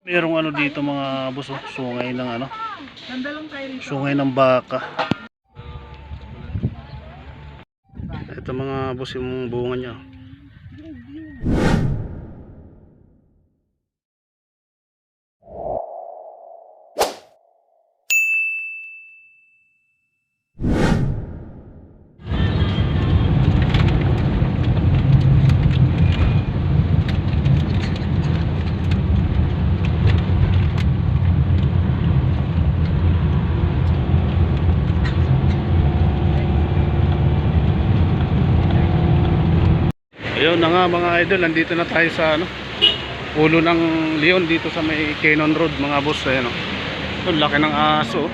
Merong ano dito mga boss, oh, sungay ng ano, sungay ng baka. Ito mga boss yung bunga niya. Ayun na nga mga idol, nandito na tayo sa ano, ulo ng leon dito sa may Cannon Road mga boss. Ayan, oh. Ito, laki ng aso.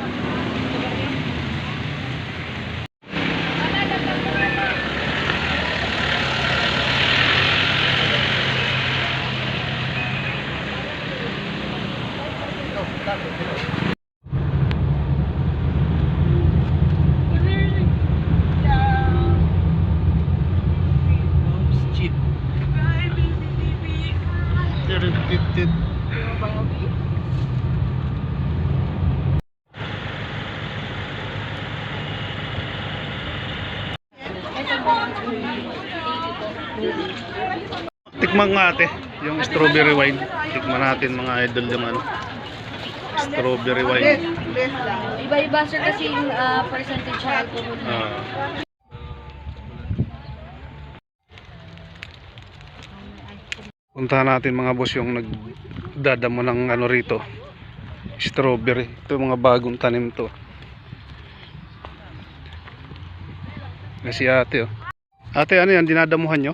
Tikman nga ate, yung strawberry wine. Tikman natin mga idol yung ano, strawberry wine. Iba-iba sir kasi yung percentage ng alcohol. Puntahan natin mga boss yung nagdadamo ng ano rito, strawberry. Ito mga bagong tanim to. Kasi ate, oh. Ate, ano yan, dinadamuhan nyo?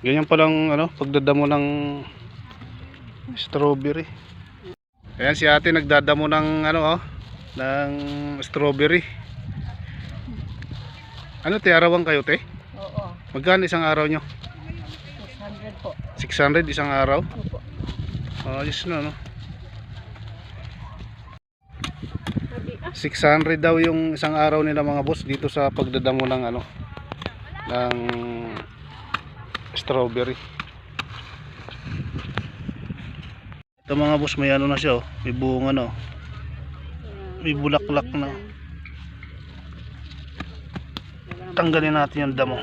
Ganyan palang ano, pagdadamo ng strawberry. Ayan si ate nagdadamo ng ano, oh, ng strawberry. Ano, te, arawan kayo, te? Oo. Magkano isang araw nyo? 600 po. 600 isang araw? Opo. Ayos na, no? 600 daw yung isang araw nila mga boss dito sa pagdadamo ng ano, ng strawberry. Ito mga boss, may ano na siya, oh. May bunga na, oh. May bulaklak na. Tanggalin natin yung damo.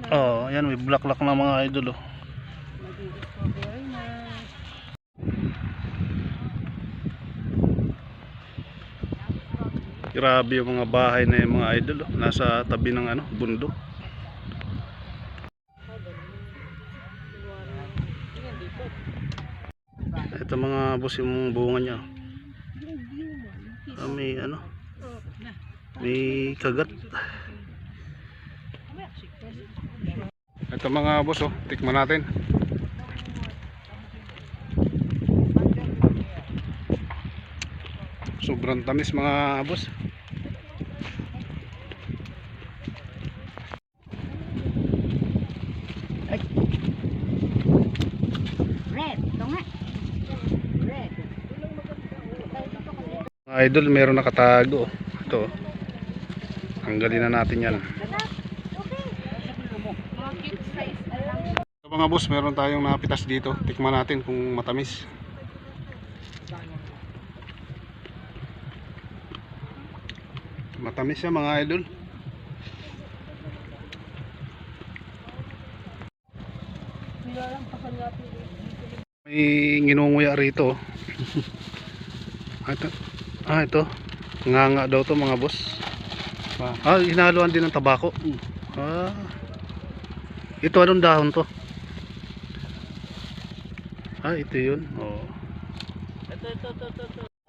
Oh, ayan, may bulaklak na mga idol, oh. Grabe yung mga bahay na yung mga idol, oh. Nasa tabi ng ano, bundok. Ito mga boss yung bunga niya. May ano, may kagat. Ito mga boss, oh, tikman natin. Sobrang tamis mga boss. Red, ito nga. Red. Mga idol, meron nakatago. Ito, tanggalin na natin yan. Ito mga boss, meron tayong napitas dito. Tikman natin kung matamis. Matamis siya mga idol. May nginunguya rito. Ito. Nganga daw to mga boss. Hinahaluan din ng tabako. Ito anong dahon to? Ito yun. Oh. Ito.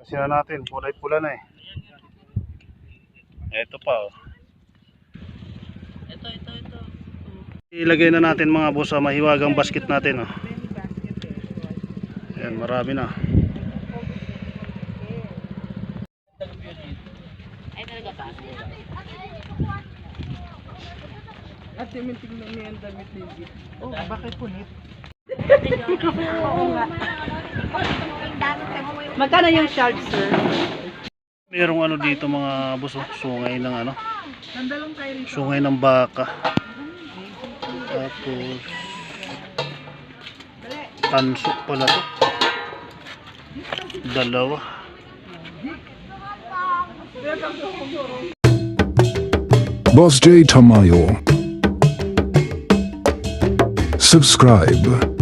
Kasi natin, kulay pula na eh. Ito pa, oh. Ito. Ilagay na natin mga boss sa mahiwagang basket natin, oh. Ayan, marami na. Ay, talaga ba? Ate, minting na niya ang damit ni. Oh, bakit punit? Oo nga. Magkano yung shard, sir? Merong ano dito mga boss, oh, sungay ng ano, Nandalong kayo rito. sungay ng baka. Tapos Tanso pala to. Dalawa. Boss J Tamayo. Subscribe.